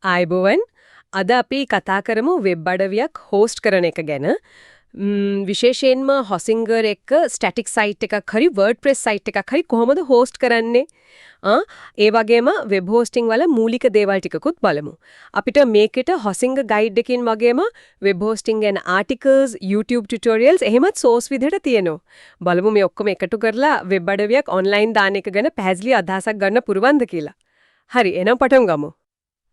ආයිබෝවන් අද අපි කතා කරමු වෙබ් අඩවියක් හෝස්ට් කරන එක ගැන. විශේෂයෙන්ම හොසින්ගර් එක ස්ටැටික් සයිට් එකක් හරි වර්ඩ්ප්‍රෙස් සයිට් එකක් හරි කොහොමද හෝස්ට් කරන්නේ? ඒ වගේම වෙබ් හෝස්ටිං වල මූලික දේවල් ටිකකුත් බලමු. අපිට මේකට හොසින්ගර් ගයිඩ් එකකින් වගේම වෙබ් හෝස්ටිං ගැන ආටිකල්ස්, YouTube ටියුටෝරියල්ස් එහෙමත් සෝස් විදිහට තියෙනවා. බලමු මේ ඔක්කොම එකතු කරලා වෙබ් අඩවියක් ඔන්ලයින් දාන එක ගැන පැහැදිලි අදහසක් ගන්න පුරුවන්ද කියලා. හරි එහෙනම් පටන් ගමු.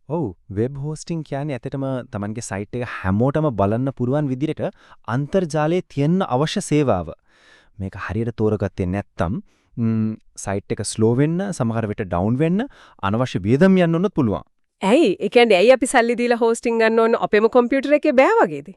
ඔව් වෙබ් හෝස්ටිං කියන්නේ ඇත්තටම Tamanගේ සයිට් එක හැමෝටම බලන්න පුරුවන් විදිහට අන්තර්ජාලයේ තියෙන අවශ්‍ය සේවාව. මේක හරියට තෝරගත්තේ නැත්නම් සයිට් එක ස්ලෝ වෙන්න, සමහර විට ඩවුන් වෙන්න, අනවශ්‍ය වියදම් යන්න උනොත් පුළුවන්. ඇයි? ඒ කියන්නේ ඇයි අපි සල්ලි දීලා හෝස්ටිං ගන්න ඕන අපේම කම්පියුටර් එකේ බෑ වගේද?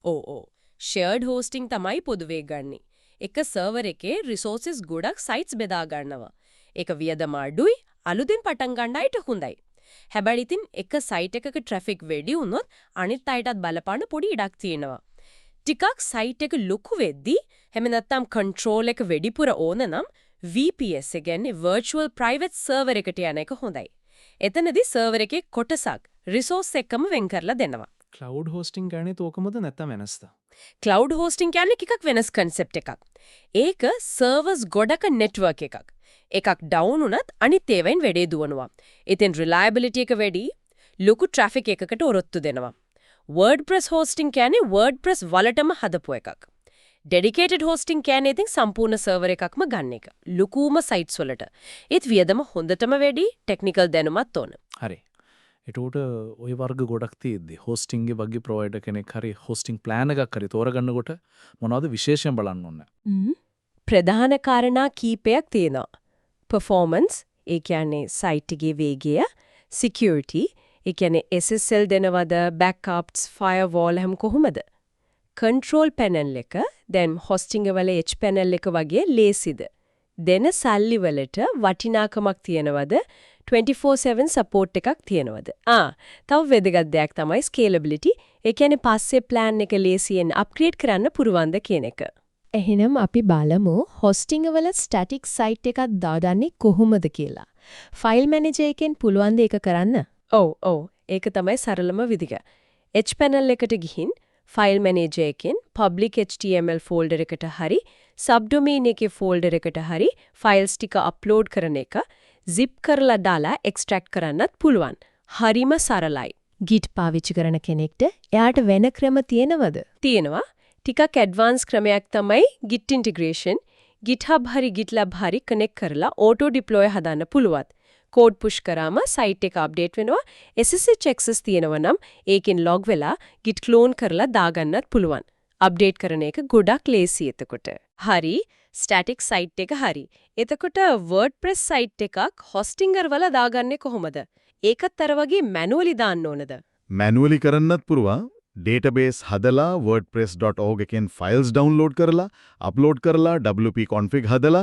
ඕ ෂෙයාර්ඩ් හෝස්ටිං තමයි පොදුවේ ගන්නේ. එක සර්වර් එකේ රිසෝසස් ගොඩක් සයිට්ස් බෙදා ගන්නවා. ඒක වියදම අඩුයි, අලුතෙන් පටන් ගන්න අයට හොඳයි. හැබැයි ඉතින් එක සයිට් එකක ට්‍රැෆික් වැඩි වුණොත් අනිත් අයටත් බලපාන පොඩි ඉඩක් තියෙනවා. ටිකක් සයිට් එක ලොකු වෙද්දී හැම නැත්තම් කන්ට්‍රෝල් එක වැඩිපුර ඕන නම් VPS එක කියන්නේ virtual private server එකට යන එක හොඳයි. එතනදී සර්වර් එකේ කොටසක් රිසෝස් එක්කම වෙන් කරලා දෙනවා. ක්ලවුඩ් හෝස්ටිං කියන්නේ තෝකමද නැත්නම් වෙනස්ද? ක්ලවුඩ් හෝස්ටිං කියන්නේ ටිකක් වෙනස් කන්සෙප්ට් එකක්. ඒක සර්වර්ස් ගොඩක නෙට්වර්ක් එකක්. එකක් ඩවුන් වුණත් අනිත් ඒවායින් වැඩේ දුවනවා. ඉතින් රිලයබිලිටි එක වැඩි, ලොකු ට්‍රැෆික් එකකට ඔරොත්තු දෙනවා. WordPress හෝස්ටිං කියන්නේ WordPress වලටම හදපු එකක්. ඩෙඩිකේටඩ් හෝස්ටිං කියන්නේ ඉතින් සම්පූර්ණ සර්වර් එකක්ම ගන්න එක. ලොකුම සයිට්ස් වලට. ඒත් වියදම හොඳටම වැඩි, ටෙක්නිකල් දැනුමත් ඕන. හරි. ඒකට ওই වර්ග ගොඩක් තියෙද්දි හෝස්ටිං ගේ වගේ ප්‍රොවයිඩර් කෙනෙක් හරි හෝස්ටිං ප්ලෑන් එකක් හරි තෝරගන්නකොට මොනවද විශේෂයෙන් බලන්න ඕනේ? ප්‍රධාන කාරණා කීපයක් තියෙනවා. performance ඒ කියන්නේ සයිට් එකේ වේගය, security ඒ කියන්නේ SSL දෙනවද, backups, firewall හැම කොහොමද? control panel එක දැන් hosting වල H panel එක වගේ ලේසිද? දෙන සල්ලි වලට වටිනාකමක් තියනවද? 24/7 support එකක් තියනවද? තව වැදගත් දෙයක් තමයි scalability. ඒ කියන්නේ පස්සේ plan එක ලේසියෙන් upgrade කරන්න පුරවන්ද කියන එක. එහෙනම් අපි බලමු hosting වල static site එකක් දාගන්නේ කොහොමද කියලා. file manager එකෙන් පුළුවන් ද ඒක කරන්න? ඔව්. ඒක තමයි සරලම විදිහ. H panel එකට ගිහින් file manager එකෙන් public HTML folder එකට හරි subdomain එකේ folder එකට හරි files ටික upload කරන එක zip කරලා දාලා extract කරන්නත් පුළුවන්. හරිම සරලයි. git පාවිච්චි කරන කෙනෙක්ට එයාට වෙන ක්‍රම තියෙනවද? තියෙනවා. ටිකක් advanced ක්‍රමයක් තමයි git integration. GitHub හරි GitLab හරි connect කරලා auto deploy හදන්න පුළුවන්. code push කරාම site එක update වෙනවා. SSH access තියෙනවා නම් ඒකෙන් log වෙලා git clone කරලා දාගන්නත් පුළුවන්. update කරන එක ගොඩක් ලේසි එතකොට. හරි static site එක හරි. එතකොට WordPress site එකක් hostinger වල දාගන්නේ කොහොමද? ඒකත් අර වගේ manually දාන්න ඕනද? මැනුවලි කරන්නත් පුරුවා database හදලා wordpress.org එකෙන් files download කරලා upload කරලා WP config හදලා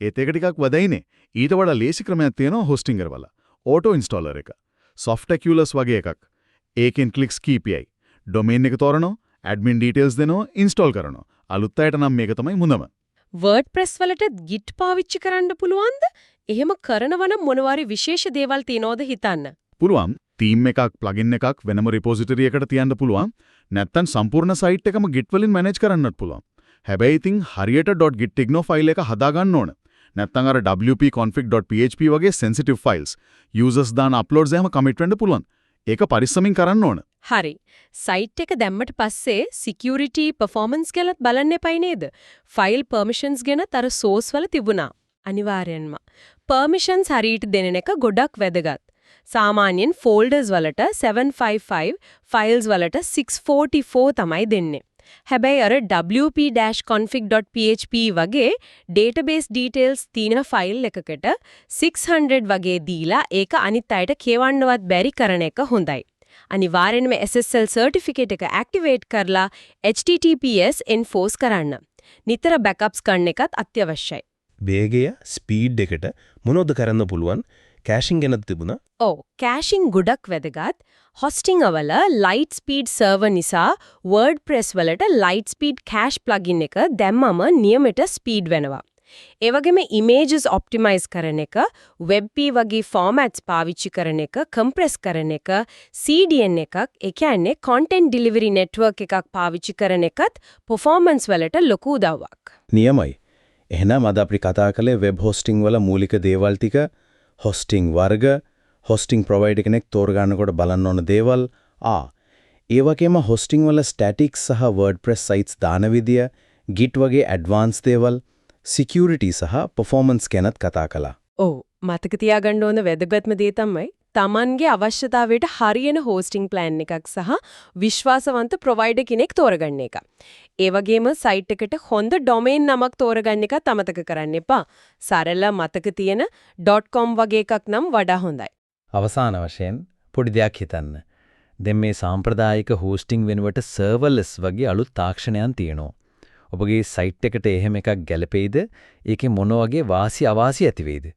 ඒත් එක ටිකක් වදයිනේ. ඊට වඩා ලේසි ක්‍රමයක් තියෙනවා hostinger වල. auto installer එක. Softaculous වගේ එකක්. ඒකෙන් clicks KPI. domain එක තෝරනවා, admin details දෙනවා, install කරනවා. අලුත් අයට නම් මේක තමයි මුනම. WordPress වලට Git පාවිච්චි කරන්න පුළුවන්ද? එහෙම කරනවනම් මොනවාරි විශේෂ දේවල් තියනවද හිතන්න. පුළුවන්. theme එකක්, plugin එකක් වෙනම repository එකකට තියන්න පුළුවන්. නැත්තම් සම්පූර්ණ site එකම Git වලින් manage කරන්නත් පුළුවන්. හැබැයි ඉතින් හරියට .gitignore file එක හදාගන්න ඕන. නැත්තම් අර wp-config.php වගේ sensitive files users දාන uploads එහෙම commit වෙන්න පුළුවන්. ඒක පරිස්සමින් කරන්න ඕන. හරි. site එක දැම්මට පස්සේ security performance ගැනත් බලන්න එපයි නේද? file permissions ගැන තර source වල තිබුණා. අනිවාර්යෙන්ම. permissions හරියට දෙන එක ගොඩක් වැදගත්. සාමාන්‍යයෙන් folders වලට 755 files වලට 644 තමයි දෙන්නේ. හැබැයි අර wp-config.php වගේ database details තියෙන file එකකට 600 වගේ දීලා ඒක අනිත් අයට කියවන්නවත් බැරි කරන එක හොඳයි. අනිවාර්යෙන්ම SSL certificate එක activate කරලා HTTPS enforce කරන්න. නිතර backups ගන්න එකත් අත්‍යවශ්‍යයි. වේගය ස්පීඩ් එකට මොනවද කරන්න පුළුවන්? කැෂින් ගැනත් තිබුණා. ඔව් කැෂින් ගොඩක් වැදගත්. hosting වල light speed server නිසා WordPress වලට light speed cache plugin එක දැම්මම නියමයට speed වෙනවා. ඒ වගේම images optimize කරන එක, WebP වගේ formats පාවිච්චි කරන එක, compress කරන එක, CDN එකක්, ඒ කියන්නේ content delivery network එකක් පාවිච්චි කරන එකත් performance වලට ලොකු උදව්වක්. නියමයි. එහෙනම් අද අපි කතා කළේ වෙබ් හොස්ටිං වල මූලික දේවල් ටික, hosting වර්ග, hosting provider කෙනෙක් තෝරගන්නකොට බලන්න ඕන දේවල්. ඒ වගේම hosting වල static සහ WordPress sites දාන විදිය, Git වගේ advanced දේවල්, security සහ performance ගැනත් කතා කළා. ඔව් මතක තියාගන්න ඕන වැදගත්ම දේ තමයි Tamanගේ අවශ්‍යතාවයට හරියන hosting plan එකක් සහ විශ්වාසවන්ත provider කෙනෙක් තෝරගන්න එක. ඒ වගේම site එකට හොඳ domain නමක් තෝරගන්න එකත් අමතක කරන්න එපා. සරල මතක තියෙන .com වගේ එකක් නම් වඩා හොඳයි. අවසාන වශයෙන් පොඩි දෙයක් හිතන්න. දැන් මේ සාම්ප්‍රදායික hosting වෙනුවට serverless වගේ අලුත් තාක්ෂණයන් තියෙනවා. ඔබගේ site එකට එහෙම එකක් ගැලපෙයිද? ඒකේ මොන වගේ වාසි අවාසි ඇති වෙයිද?